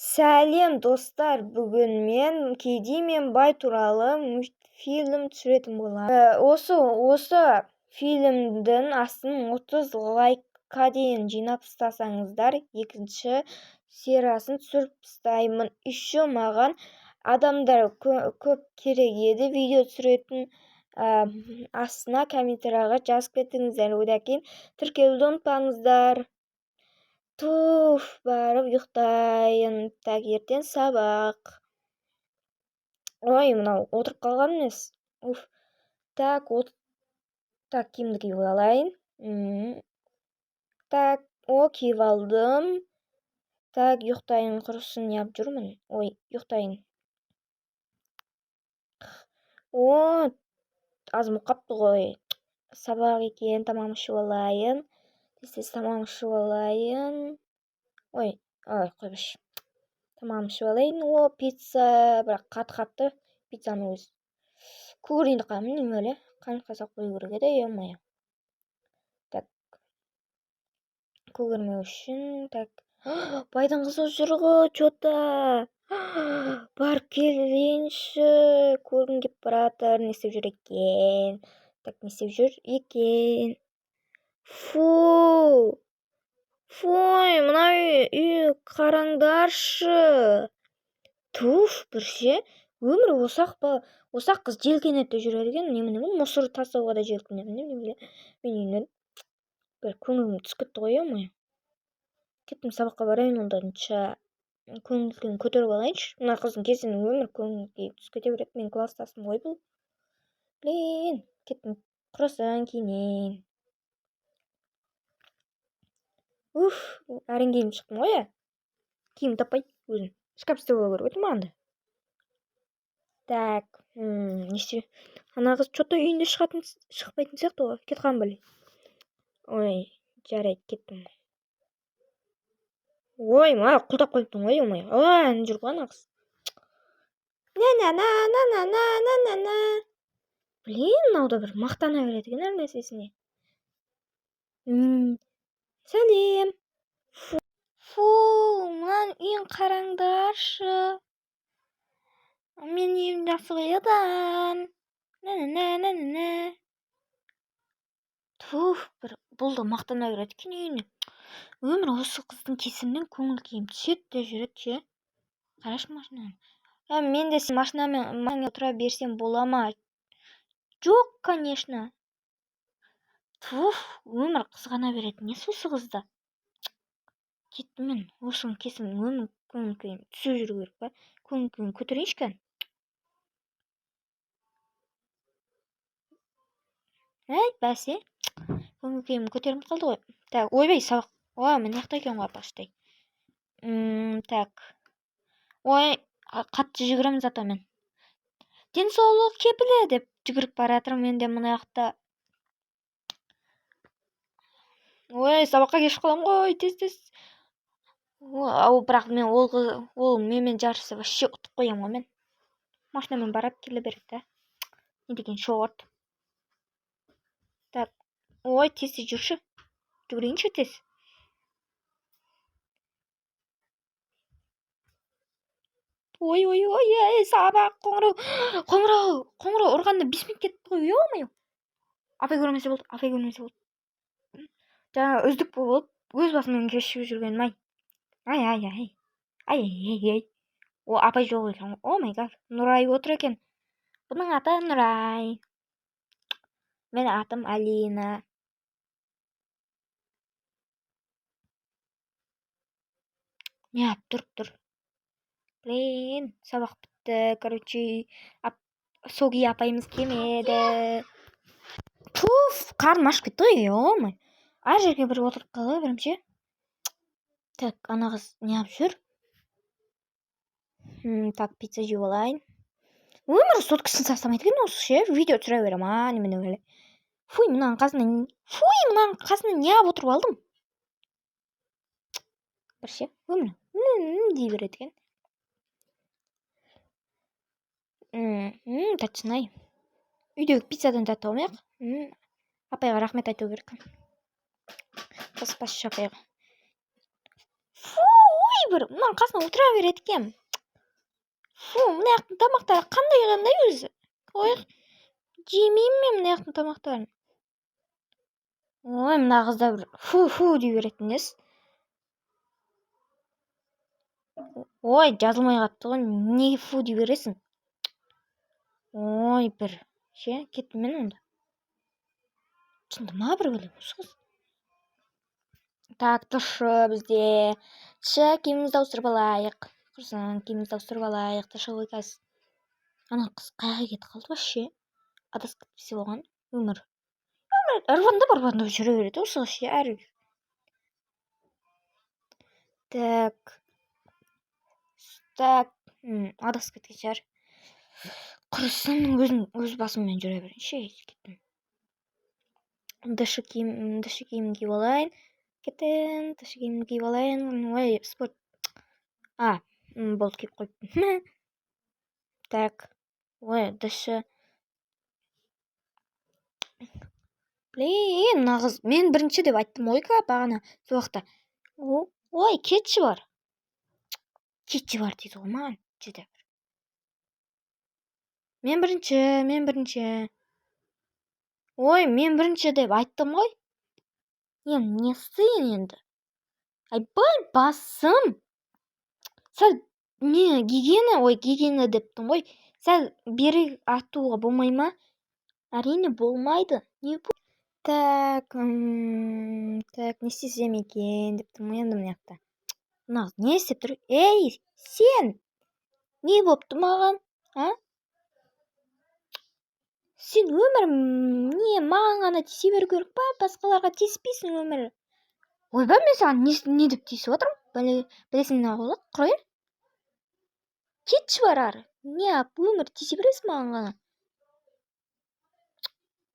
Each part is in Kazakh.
Сәлем достар, бүгін мен Кедей мен бай туралы мультфильм түсіретін боламын. Осы фильмдің астын 30 лайкқа дейін жинап тастасаңыздар, екінші сериясын түсіріп тастаймын. Еще маған адамдар көп керек еді, видео түсіретін астына комментарийға жазып кетіңіздер. Одан кейін тіркелуді ұмытпаңыздар. Барып ұйықтайын. Так, ертең сабақ. Ой, мынау отырып қалған емес. Так, киімді киіп алайын. Так, киіп алдым. Так, ұйықтайын, құрысын неғып жүрмін. Ой, ұйықтайын. Азым қапты ғой. Сабақ екен, тамағымды ішіп алайын. Тез тамағымды ішіп алайын. Ой, қойбаш. Тамағымды ішіп алайын. Пицца, бірақ қатты пиццаны өзі. Көгерінді қамын, немелі. Қанша қою керек еді, емайы. Так. Көгермеу үшін, так. Байдың қызы жүр ғой, чота. Барып келейінші. Көргім кеп баратыр, не істеп жүр екен. Так, не істеп жүр екен. Фуй, мына үй қараңдаршы. Bir şey. Өмір осақ қыз желкенеді жүреді екен. Немене бұл мусор тастауға да желкенеді. Мен үйінен бір көңілім түсіп кетті ғой, ма. Кеттім сабаққа барайын, онданша көңіл көтеріп алайыншы. Мына қыздың кезінде өмір көңіл түсіп кете береді. Мен класстасым ғой бұл. Блин, кеттім құрасан киінейін. Әрең киініп шықтым ғой, киім таппай өзім. Шкаф істеп алу керек еді мағанда. Так, не істе? Ана қыз что-то үйінде шықпайтын сияқты ғой. Кетқан біле. Ой, жарайды, кеттім. Ой, ма, құлдап қойыптың ғой, омай. Не жүр ғой ана қыз. Блин, мынау да бір мақтана береді екен әр нәрсесіне. Сәлем. Мынан үйін қараңдаршы. Мен үйім жақсы ғой еді. Бір бұл да мақтана береді екен үйіне. Өмір осы қыздың кесімнен көңіл киім түседі де жүреді, ше. Қарашы машинаны. Мен де машинамен отыра берсем бола ма? Жоқ, конечно. Өмір қызғана береді. Не осы қызда? Кетті мен. Осының кесімнен өмір көңіл киім түсіп жүру керек па? Көңіл киім көтерейінші кән. Бәсе. Көңіл киім көтерім қалды ғой. Так, ойбай, сабақ. Мен яқта екен ғой апаштай. Так. Қатты жүгіремін зато мен. Денсаулық кепілі деп жүгіріп баратырмын мен де мына жақта. Сабаққа кешіп қалам ғой, тез. Бірақ мен ол менімен жарысы вообще ұтып қоям ғой мен. Машинамен барап келе береді. Не деген шорт. Так. Тез жүрші. Жүгірейінші тез. Сабақ қоңырау ұрғанда 5 минут кетті ғой, ой. Апай көрмесе болды. Жаңа үздік болып, өз басымен кешіп жүрген май. Ай. Апай жоқ екен. О май гад. Нұрай отыр екен. Бұның аты Нұрай. Мен атым Алина. Не тұр. Блин, сабақ бітті. Короче, Соги апайымыз келмеді. Қарным ашып кетті ғой, ой. Ар жерге бір отырып қалды бірімше. Так, ана қыз неғып жүр? Так, пицца жеп алайын. Өмір соткасын тастамайды екен осы, ше. Видео түсіре берем, немене өлі. Мынаның қасына неғып отырып алдым? Бір ше, өмір. Дей береді екен. Тәтсінай. Үйдегі пиццадан тәтті алмайық. Апайға рахмет айту керек. Баспашы апайға. бір мынаның қасына отыра береді екен. Мына жақтың тамақтары қандай өзі? Ой, жемеймін мен мына жақтың тамақтарын. Ой, мына қызда бір фу дей беретін ес. Ой, жазылмай қапты ғой, неге фу дей бересің? Ой, бір кеттім мен онда. Шындама бір бөлем қыз. Так, тұшы бізде. Тұшы киімімізді ауыстырып алайық. Құрсын, киімімізді ауыстырып алайық. Тұшы ойқайсыз. Ана қыз қайға кетіп қалды вообще? Адасып кетпесе болған өмір. Ырбандап жүре береді осы ше әрі. Так, адасып кеткен шығар. Құрсын, өз басыммен жүре берейін. Кеттім. Дышы киім киіп алайын. Кеттім, дышы киім киіп алайын. Ой, спорт. Болды, киіп қойыппын. Так, ой, дышы. Блин, нағыз, мен бірінші деп айттым ойка бағана соқта. Ой, кетші бар дейді ғой маған жеді. Мен бірінші. Ой, мен бірінші деп айттым ғой. Не істейін енді? Айбай басым. Сәл гигиена дептім ғой. Сәл бері артуға болмай ма? Әрине болмайды. Не бұл? Так, не істесем екен дептім енді мына жақта. Нағыз не істеп тұр? Ей, сен! Не бопты маған? Сен өмір маған ғана тисе беру керек па? Басқаларға тиіспейсің өмірі. Ойбай, мен саған не деп тиісіп отырмын? Білесің не болды? Құрай? Кетші бар ары. Не өмір тисе бересің маған ғана?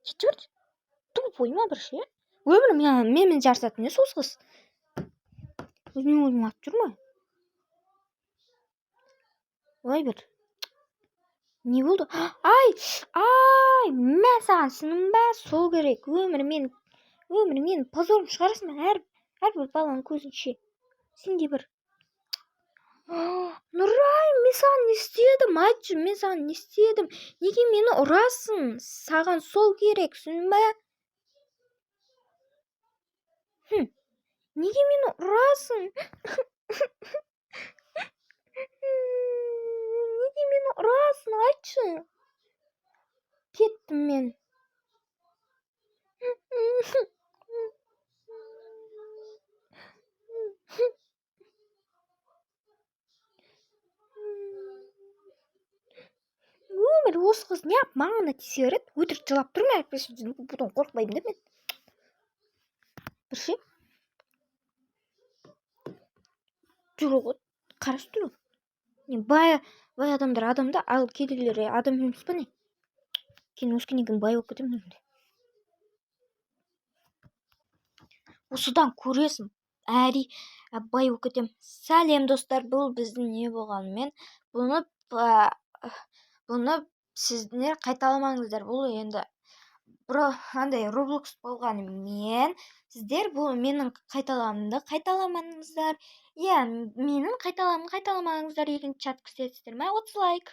Кетші бар? Тупой ма бір ше? Өмір менімен жарысатын не соз қыз? Өзім атып жүр ма? Ой, бір. Не болды? Ай, мен саған шыным ба? Сол керек. Өмір мен позорым шығарасың ба? Әрбір баланың көзінше. Сен де бір. Нұрай, мен саған не істедім? Айтшы, мен саған не істедім? Неге мені ұрасың? Саған сол керек, түсіндің ба? Неге мені ұрасың? Неге мені ұрасың? Айтшы. Кеттім мен. Өмір осы қыз не ап маңына тисе береді? Өтірік жылап тұрма, бұдан қорықпаймын деп мен. Бір ше? Жүру ғой, қарасы тұру. Бай адамдар адамда, ал кедейлер адам емес па не? Кейін өскеннен кейін бай болып кетемін. Осыдан көресің, бай болып кетемін. Сәлем достар, бұл біздің не болғанымен, бұны сіздер қайталамаңыздар. Бұл енді андай Roblox болғанымен, сіздер бұл менің қайталамымды қайталамаңыздар. Менің қайталамаңыздар екінші чат көрсетесіздер ме? 30 лайк.